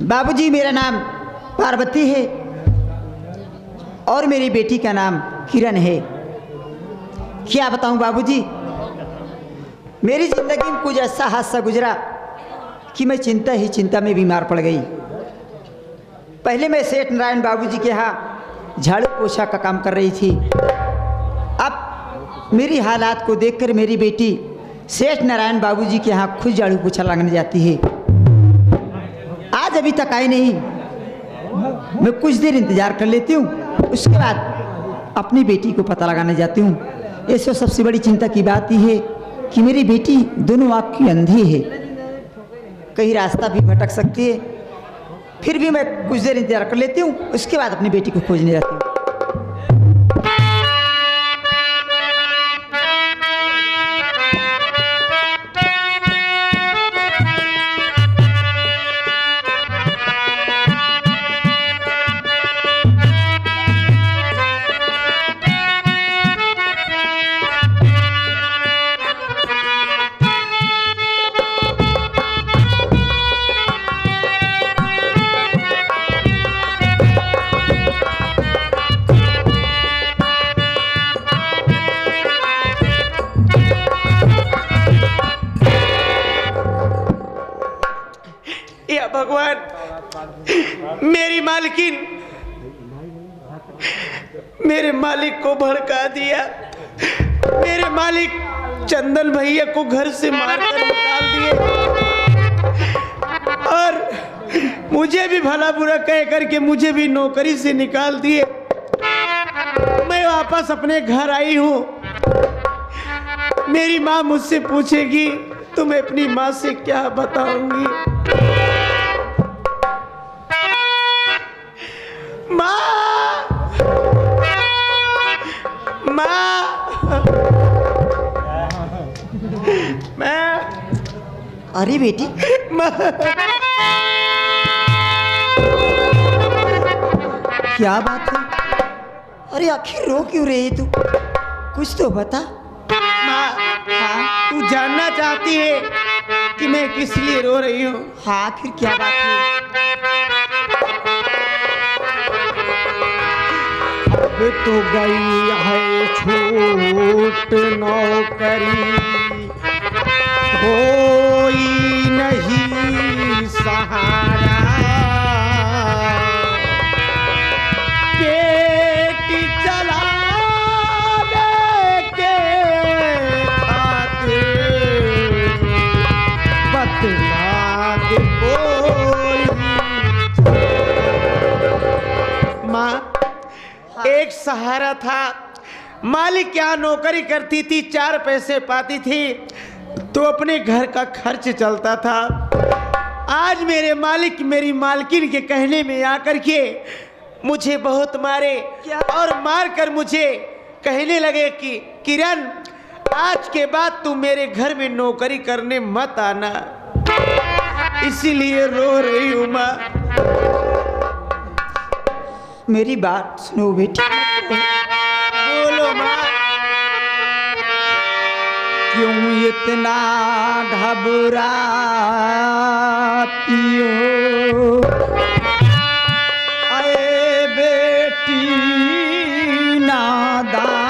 बाबूजी मेरा नाम पार्वती है और मेरी बेटी का नाम किरण है। क्या बताऊं बाबूजी, मेरी ज़िंदगी में कुछ ऐसा हादसा गुजरा कि मैं चिंता ही चिंता में बीमार पड़ गई। पहले मैं सेठ नारायण बाबूजी के यहाँ झाड़ू पोछा का काम कर रही थी। अब मेरी हालात को देखकर मेरी बेटी सेठ नारायण बाबूजी के यहाँ खुद झाड़ू पोछा लगाने जाती है। आज अभी तक आई नहीं। मैं कुछ देर इंतज़ार कर लेती हूँ, उसके बाद अपनी बेटी को पता लगाने जाती हूँ। ऐसे सबसे बड़ी चिंता की बात यह है कि मेरी बेटी दोनों आँख की अंधी है, कहीं रास्ता भी भटक सकती है। फिर भी मैं कुछ देर इंतजार कर लेती हूँ, उसके बाद अपनी बेटी को खोजने जाती हूँ। भगवान, मेरी मालकिन मेरे मालिक को भड़का दिया। मेरे मालिक चंदन भैया को घर से मारकर निकाल दिए और मुझे भी भला बुरा कह करके मुझे भी नौकरी से निकाल दिए। मैं वापस अपने घर आई हूँ। मेरी माँ मुझसे पूछेगी तो मैं अपनी माँ से क्या बताऊंगी। अरे बेटी, क्या बात है? अरे आखिर रो क्यों रही तू? कुछ तो बता। माँ, हाँ, तू जानना चाहती है कि मैं किस लिए रो रही हूँ? हाँ, आखिर क्या बात है? अब तो गई है छूट नौकरी, कोई नहीं सहारा, पेट चलाने के खातिर बतला दे कोई। माँ, एक सहारा था। मालिक क्या नौकरी करती थी, 4 पैसे पाती थी तो अपने घर का खर्च चलता था। आज मेरे मालिक मेरी मालकिन के कहने में आकर के मुझे बहुत मारे और मार कर मुझे कहने लगे कि किरण, आज के बाद तू मेरे घर में नौकरी करने मत आना। इसीलिए रो रही हूँ माँ। मेरी बात सुनो बेटी। बोलो माँ। क्यों इतना घबराती हो? अरे बेटी नादान,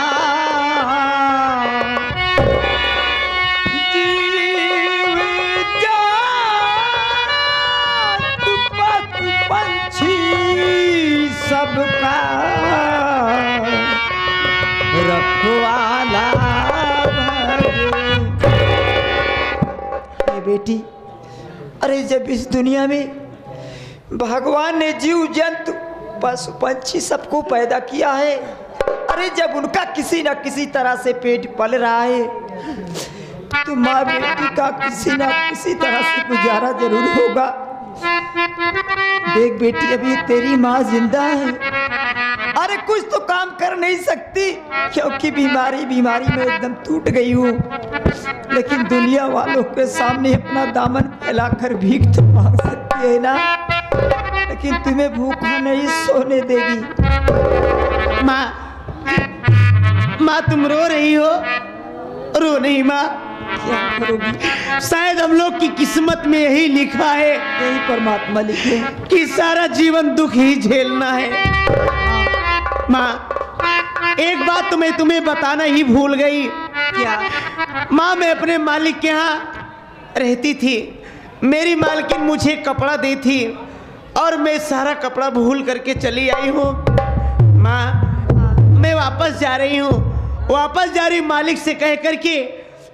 जीव जात पशु पंछी सबका रखवाला बेटी। अरे जब इस दुनिया में भगवान ने जीव जंतु पशु पंछी सबको पैदा किया है, अरे जब उनका किसी न किसी तरह से पेट पल रहा है तो माँ बेटी का किसी न किसी तरह से गुजारा जरूर होगा। देख बेटी, अभी तेरी माँ जिंदा है, अरे कुछ तो काम कर नहीं सकती क्योंकि बीमारी में एकदम टूट गई हूँ, लेकिन दुनिया वालों के सामने अपना दामन फैलाकर भीख तो मांग सकती है ना, लेकिन तुम्हें भूखा नहीं सोने देगी। माँ, तुम रो रही हो? रो नहीं माँ, क्या करोगी? शायद हम लोग की किस्मत में यही लिखा है यही परमात्मा लिखे। कि सारा जीवन दुख ही झेलना है। माँ, एक बात तो मैं तुम्हें बताना ही भूल गई। क्या? माँ, मैं अपने मालिक के यहाँ रहती थी। मेरी मालकिन मुझे कपड़ा दी थी और मैं सारा कपड़ा भूल करके चली आई हूँ। माँ, मैं वापस जा रही हूँ। वापस जा रही मालिक से कह करके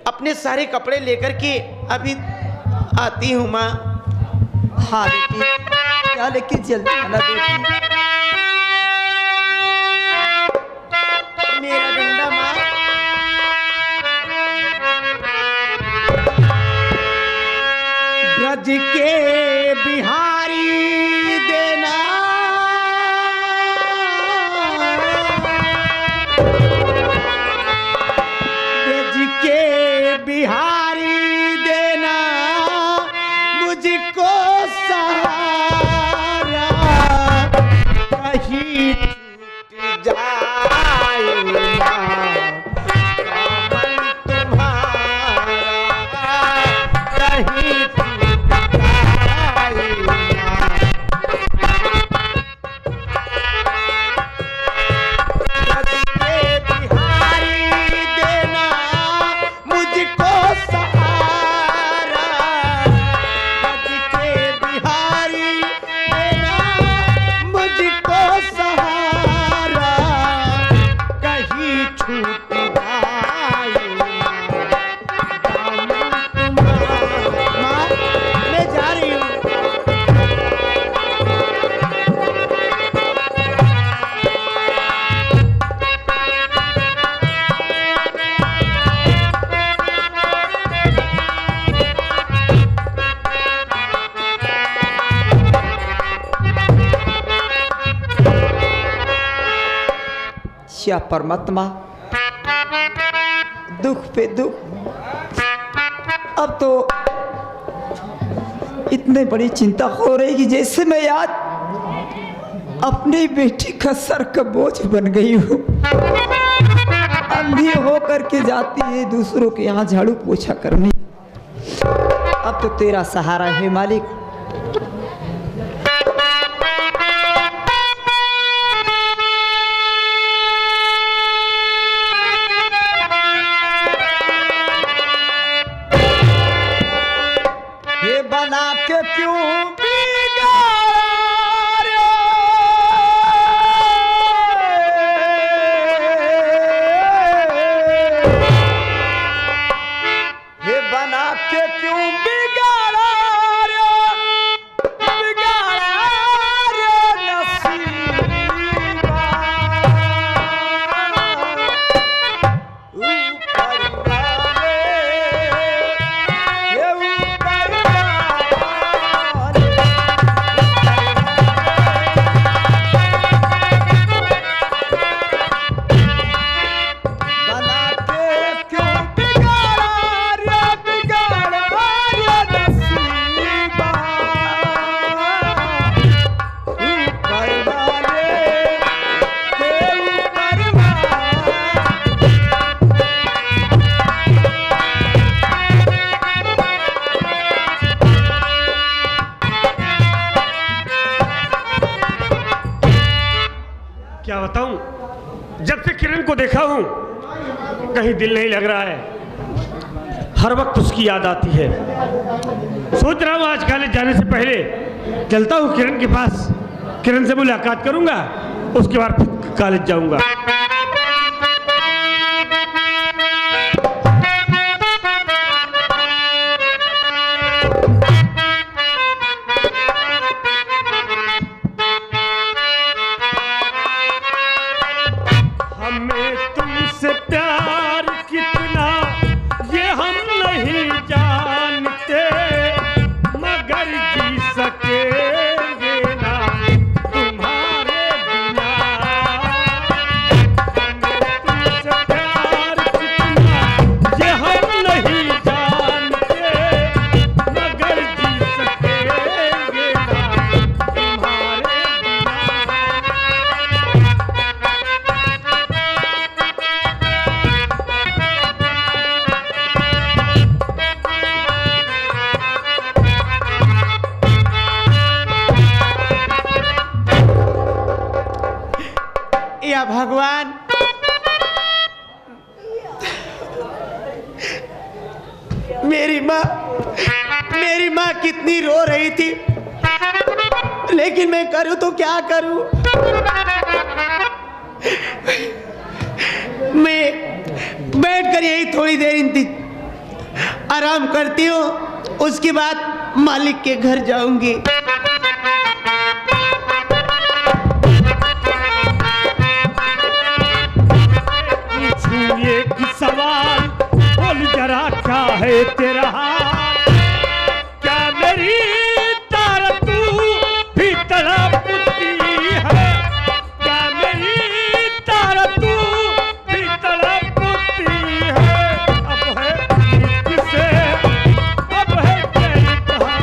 अपने सारे कपड़े लेकर के अभी आती हूँ। माँ। हाँ बेटी, क्या लेके जल्दी आना बेटी। मेरा डंडा माँ। ब्रज के बिहारी देना, ब्रज के बिहारी देना मुझको सहारा, कहीं छूट जाए दामन तुम्हारा, कहीं छूट जाए। ब्रज के बिहारी देना मुझको सहारा, ब्रज के बिहारी देना मुझको सहारा, कहीं छूट जाए दामन तुम्हारा। माँ, मैं जा रही हूँ। क्या परमात्मा, दुख पे दुख। अब तो इतने बड़ी चिंता हो रही कि जैसे मैं आज अपनी बेटी का सर का बोझ बन गई हूँ। अंधी हो करके जाती है दूसरों के यहाँ झाड़ू पोछा करने। अब तो तेरा सहारा है मालिक। हे बना के क्यों हे बना के क्यों बिगाड़ा रे, बिगाड़ा रे नसीबा। ऊपर वाले, ये ऊपर वाले, बना के क्यों बिगाड़ा रे, बिगाड़ा रे नसीबा। ऊपर वाले, ये ऊपर वाले, क्या बताऊं, जब से किरण को देखा हूं कहीं दिल नहीं लग रहा है। हर वक्त उसकी याद आती है। सोच रहा हूं आज कॉलेज जाने से पहले चलता हूं किरण के पास, किरण से मुलाकात करूंगा, उसके बाद फिर कॉलेज जाऊंगा। हमें तुमसे प्यार कितना ये हम नहीं जानते, मगर जी सकेंगे ना तुम्हारे बिना। या भगवान, मेरी माँ कितनी रो रही थी, लेकिन मैं करूं तो क्या करूं। मैं बैठकर यही थोड़ी देर आराम करती हूँ, उसके बाद मालिक के घर जाऊंगी। एक सवाल बोल जरा, क्या है तेरा हाल? क्या मेरी तार तू भी तड़पती है? क्या मेरी तार तू भी तड़पती है? अब है किसे, अब है चैन कहाँ?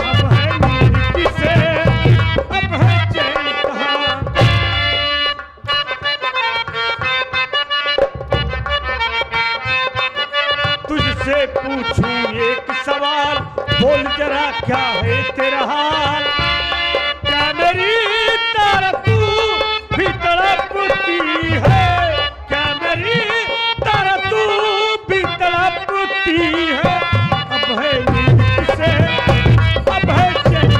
अब है किसे, अब है चैन कहाँ? तुझसे पूछूं एक सवाल, बोल जरा क्या है तेरा हाल? क्या मेरी तार तू भी तड़पती है? क्या मेरी तार तू भी तड़पती है? अब है नींद किसे, अब है चैन।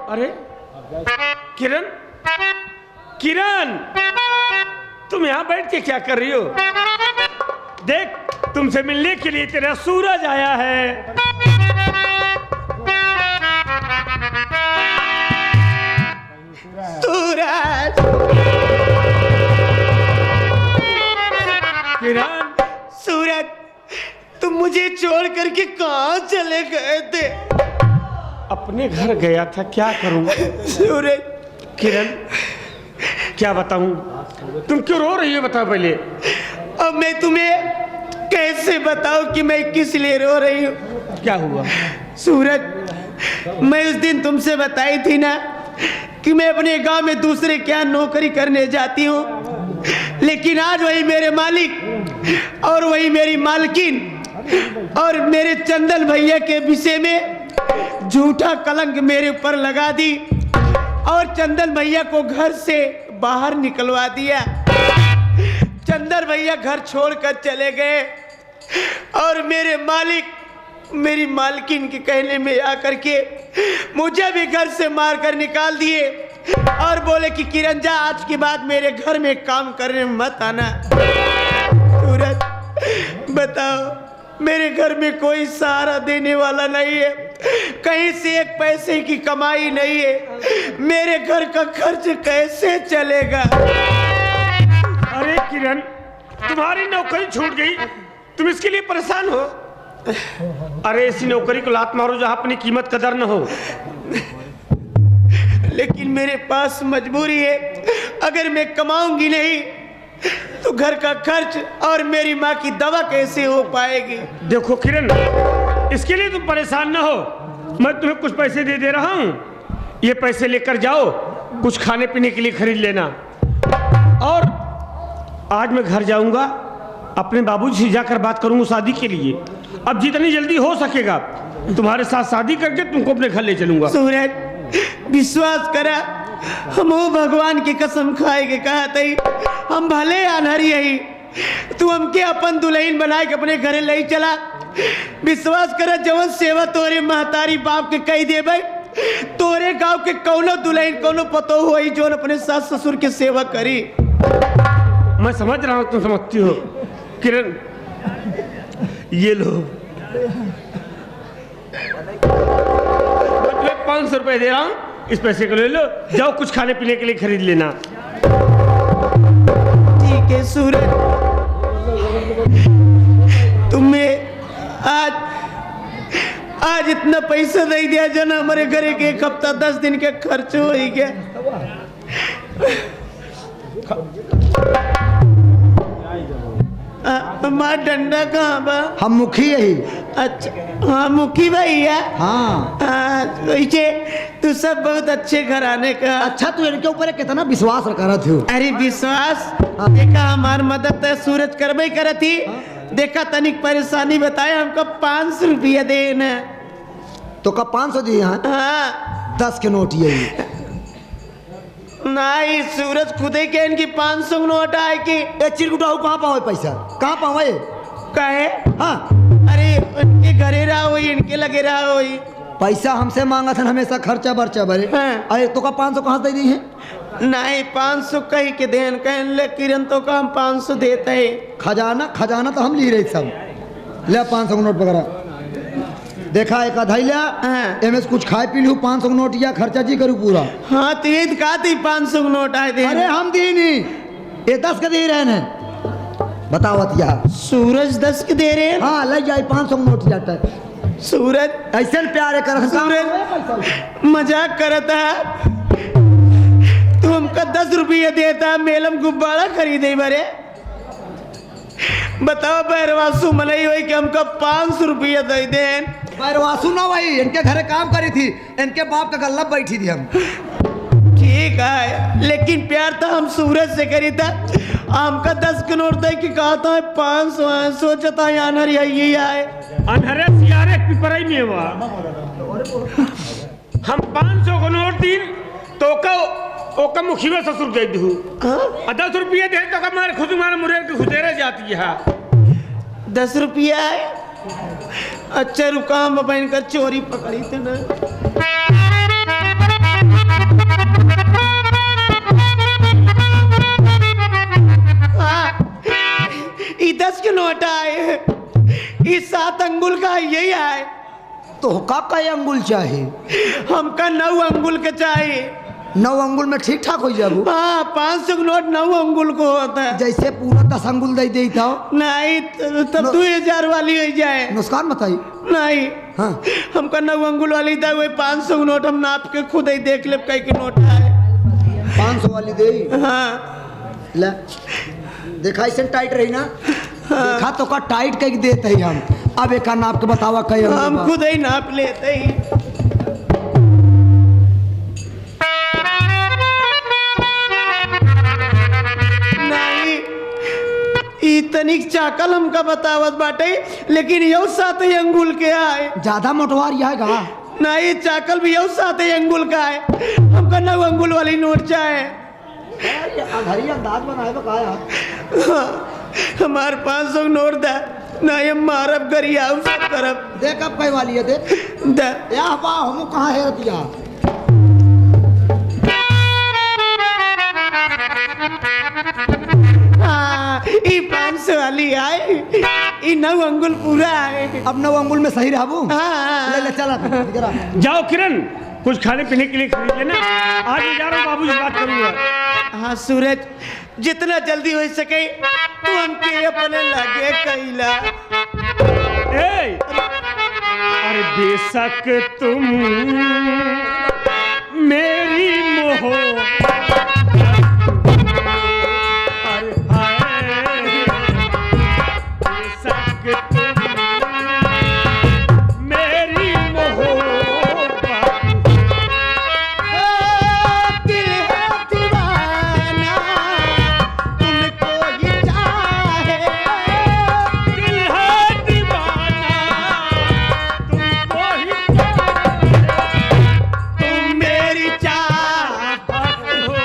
अरे किरण, किरण, तुम यहाँ बैठ के क्या कर रही हो? देख, तुमसे मिलने के लिए तेरा सूरज आया है। सूरज, किरण, सूरज, तुम मुझे छोड़ करके कहाँ चले गए थे? अपने घर गया था, क्या करूं? सूरज, किरण, क्या बताऊं? तुम क्यों रो रही हो, बताओ पहले। अब मैं तुम्हें कैसे बताऊं कि मैं किस लिए रो रही हूँ? क्या हुआ? सूरज, मैं उस दिन तुमसे बताई थी ना कि मैं अपने गांव में दूसरे क्या नौकरी करने जाती हूँ, लेकिन आज वही मेरे मालिक और वही मेरी मालकिन और मेरे चंदन भैया के विषय में झूठा कलंक मेरे ऊपर लगा दी और चंदन भैया को घर से बाहर निकलवा दिया। चंदन भैया घर छोड़कर चले गए और मेरे मालिक मेरी मालकिन के कहने में आकर के मुझे भी घर से मारकर निकाल दिए और बोले कि किरण जा, आज के बाद मेरे घर में काम करने मत आना। सूरज, बताओ, मेरे घर में कोई सहारा देने वाला नहीं है, कहीं से एक पैसे की कमाई नहीं है, मेरे घर का खर्च कैसे चलेगा? अरे किरण, तुम्हारी नौकरी छूट गई, तुम इसके लिए परेशान हो? अरे ऐसी नौकरी को लात मारो जहां अपनी कीमत कदर न हो। लेकिन मेरे पास मजबूरी है, अगर मैं कमाऊंगी नहीं तो घर का खर्च और मेरी माँ की दवा कैसे हो पाएगी? देखो किरण, इसके लिए तुम परेशान ना हो, मैं तुम्हें कुछ पैसे दे दे रहा हूँ, ये पैसे लेकर जाओ, कुछ खाने पीने के लिए खरीद लेना। और आज मैं घर जाऊंगा, अपने बाबूजी से जाकर बात करूंगा शादी के लिए। अब जितनी जल्दी हो सकेगा तुम्हारे साथ शादी करके तुमको अपने घर ले चलूंगा। सूरज, विश्वास करा, हम वो भगवान की कसम खाए के कहा थी, हम भले अनहरी है, तू हमके अपन दुल्हन बना के अपने घरे ले चला। विश्वास करा, जवन सेवा तोरे महतारी बाप के कही दे भाई, तोरे गांव के कौनो दुल्हन कौनो पतो हो जो अपने सास ससुर की सेवा करी। मैं समझ रहा हूँ, तुम समझती हो। किरण, ये लो, मैं तुम्हें 500 रुपए दे रहा हूँ, इस पैसे को ले लो, जाओ कुछ खाने पीने के लिए खरीद लेना। ठीक है सूरज, तुम्हें आज इतना पैसा नहीं दिया जो ना हमारे घर के 1 हफ्ता 10 दिन के खर्च हो ही गया। माँ डंडा कहाँ बा? हम मुखी यही। अच्छा, हाँ मुखी भैया। हाँ, वैसे तू सब बहुत अच्छे घराने का। अच्छा, तू इनके ऊपर कितना विश्वास करत हो? अरे विश्वास देखा, हमार मदद तो सूरज करबे करत ही। देखा, तनिक परेशानी बताए, हमको 500 रुपया देना। तो कब 500 दिए हैं? हाँ 10 के नोट यही। नहीं सूरज खुद ही के इनकी 500 नोट आए कि ए चिरकुटा कहाँ पाओ पैसा? कहाँ पाओ ये? कहे हाँ अरे इनके घरे रहा हुई इनके लगे रहा हुई। पैसा हमसे मांगा था हमेशा खर्चा बर्चा भरे। हाँ। अरे तो का 500 कहाँ से दी है? नहीं 500 कही के देन कह ले किरण तो का हम 500 देते है। खजाना तो हम ली रहे सब। ले 500 का नोट वगैरह देखा एक आधा लिया। हाँ। एम कुछ खाए पी लू 500 का नोट या खर्चा जी करूँ पूरा। हाँ तो ईद का थी 500 नोट आए थे। अरे हम दी नहीं ये 10 का दे रहे हैं। बताओ यार सूरज 10 के दे रहे हैं। हाँ ले जाए 500 का नोट जाता है। सूरज ऐसे प्यारे कर सूरज मजाक करता है। तू हमका 10 रुपये देता मेलम गुब्बारा खरीदे बरे। बताओ बैरवासु मलई हुई कि हमका 500 रुपये दे दें। बैरवासु ना भाई इनके घरे काम करी थी इनके बाप का गल्ला बैठी थी हम। ठीक है लेकिन प्यार तो हम सूरज से करी था। हमका 10 के नोट दे कि कहा था 500 सोचता है अनहर यही आए अनहरे सियारे पिपराई में हुआ। हम 500 को नोट दी तो ओका मुखिया ससुर दे दू 10 रुपये दे तो का मारे खुद मारे मुरेर के खुदेरे जाती है। 10 रुपया है। अच्छा रुका हम बहन कर चोरी पकड़ी थे ना। हाँ, ये 10 के नोट आए। इस 7 अंगुल का यही आए। तो का अंगुल चाहिए? हमका 9 अंगुल के चाहिए। 9 अंगुल में ठीक ठाक हो जाबू। हाँ 500 का नोट 9 अंगुल को होता है। जैसे पूरा 10 अंगुल दे दे था नहीं तब 2000 वाली हो जाए। नुकसान मत आई। नहीं हाँ हमका 9 अंगुल वाली था वही 500 का नोट हम नाप के खुद ही देख ले कई के नोट आए। 500 वाली दे। हाँ ले देखा ऐसे टाइट रही ना। देखा तो का टाइट कई देते ही हम। अब एक नाप के बतावा कई हम खुद ही नाप लेते ही। नहीं तनिक चाकल हमका बतावत बाटे लेकिन यो 7 अंगुल के आए। ज्यादा मोटवार यह गा। नहीं चाकल भी यो 7 अंगुल का है। हमका 9 अंगुल वाली नोट चाहे। घरी अंदाज बनाए बकाया। हमार 500 नोट दा नहीं हम मारब गरिया सब करब। देख अब कई वाली है देख दा या बा हम कहां है रतिया। हाँ ई 500 वाली आए। ई 9 अंगुल पूरा आए। अब 9 अंगुल में सही रहबू। हाँ ले ले चला जरा। जाओ किरण कुछ खाने पीने के लिए खरीद लेना। आज मैं जा रहा हूँ बाबू से बात करूंगा। हाँ सूरज जितना जल्दी हो सके तू हमके अपने लगे कैला। अरे बेशक तुम मेरी मोहब्बत अरे हाय बेशक तुम मेरी मोहब्बत दिल है दीवाना तुमको ही चाहे। दिल है दीवाना तुमको ही तुम मेरी चाहत हो।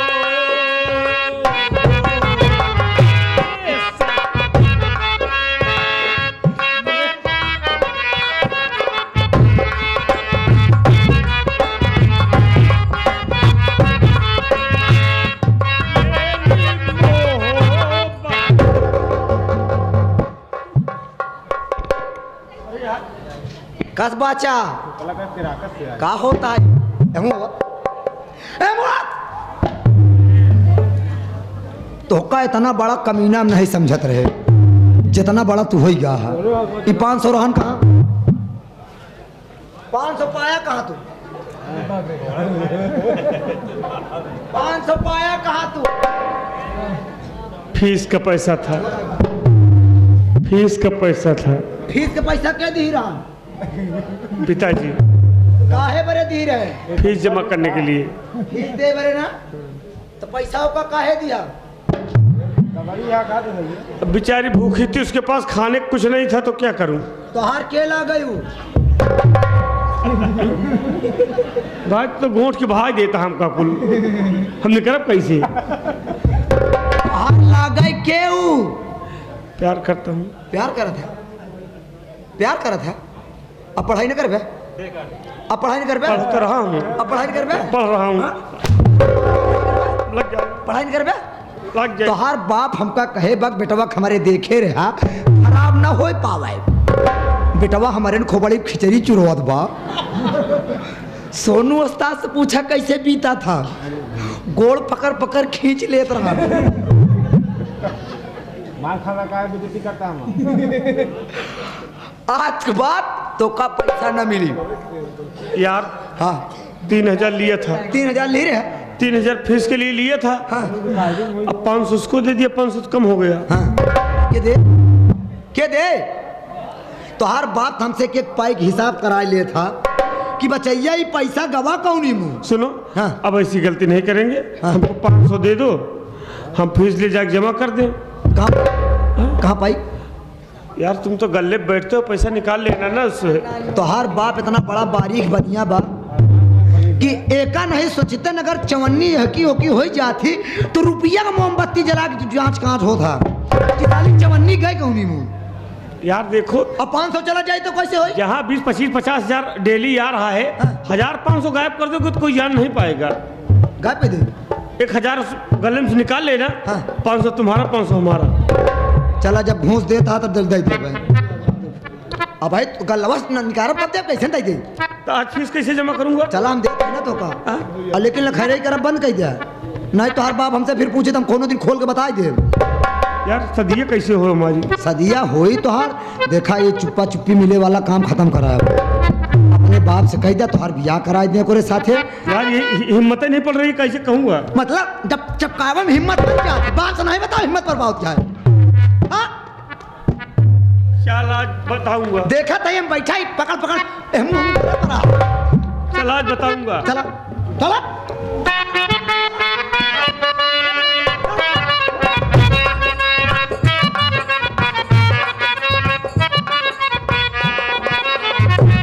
कस बाचा का होता है तो का इतना बड़ा कमीना में नहीं समझत रहे जितना बड़ा तू हो गया है। ये 500 रहन कहाँ 500 पाया कहाँ तू 500 पाया कहाँ तू। फीस का पैसा था। फीस का पैसा था। फीस के पैसा क्या दी रहा पिताजी काहे बरे दी रहे फीस जमा करने के लिए। फीस दे बरे ना तो पैसा का काहे दिया। अब बेचारी भूखी थी उसके पास खाने को कुछ नहीं था तो क्या करूं। तो हार के ला गई भाई तो गोंठ के भाई देता हमका कुल, हमने करब कैसे? हाथ लागे केऊ प्यार करता हूँ। प्यार करत है, प्यार करत है। अब पढ़ाई न करबे, अब पढ़ाई न करबे, पढ़ तो रहा हूँ, अब पढ़ाई न करबे, पढ़ रहा हूँ। लग जाए, पढ़ाई न करबे। लग जाए। तोहार बाप हमका कहे बक बेटवा हमारे देखे रहा खराब ना हो पावे। बेटवा हमारे ने खोबड़ी खिचड़ी चुरवत बा। सोनू उस्ताद से पूछा कैसे बीता था, गोड़ पकड़ पकड़ खींच लेत रहा। मार खाना का बेइज्जती करता हूँ। आज के बाद तो का पैसा न मिली। यार हाँ 3000 लिया था, 3000 ले रहे। 3000 फीस के लिए लिया था। हाँ अब 500 उसको दे दिया, 500 कम हो गया। हाँ के दे, के दे। तो हर बात हमसे के पाई हिसाब करा लिया था कि बचैया ही पैसा गवा कौनी मुँह। सुनो, हाँ। अब ऐसी गलती नहीं करेंगे। हाँ। हमको 500 दे दो, हम फीस ले जाके जमा कर दें। कहाँ पाई? यार तुम तो गले बैठते हो, पैसा निकाल लेना ना उससे। तो हर बाप इतना बड़ा बारीक बनिया बा कि एका नहीं सोचते अगर चवन्नी हकी होकी हो जाती तो रुपया का मोमबत्ती जला के जांच कांच होता कि ताली चवन्नी गए कौनी मुँह। यार देखो, अब 500 चला जाए तो कैसे हो? यहाँ 20, 25, 50 हजार डेली आ रहा है। 1500 गायब कर दोगे तो कोई जान नहीं पाएगा। गाय पे दे 1000 गले में से निकाल लेना। हाँ। 500 तुम्हारा, 500 हमारा। चला जब घूस देता तो दल दे अब भाई तो गलवस निकाल पड़ते कैसे दे दे। तो आज फीस कैसे जमा करूंगा? चला हम देते हैं ना तो का, लेकिन खैर कर बंद कर दिया नहीं तो हर बाप हमसे फिर पूछे तो हम कोनो दिन खोल के बता दे। यार सदिया कैसे हो हमारी? सदिया होई तो हर देखा ये चुप्पा चुप्पी मिले वाला काम खत्म कराया। अपने बाप से कह दिया तो हर बियाह करा दे को साथे। यार ये हिम्मत ही नहीं पड़ रही, कैसे कहूँगा? मतलब जब चपकावे में हिम्मत बन जाती, बात से नहीं बताओ हिम्मत पर बात क्या है। हाँ? चल आज बताऊंगा। देखा था हम बैठा ही पकड़ पकड़ चल आज बताऊंगा। चला चला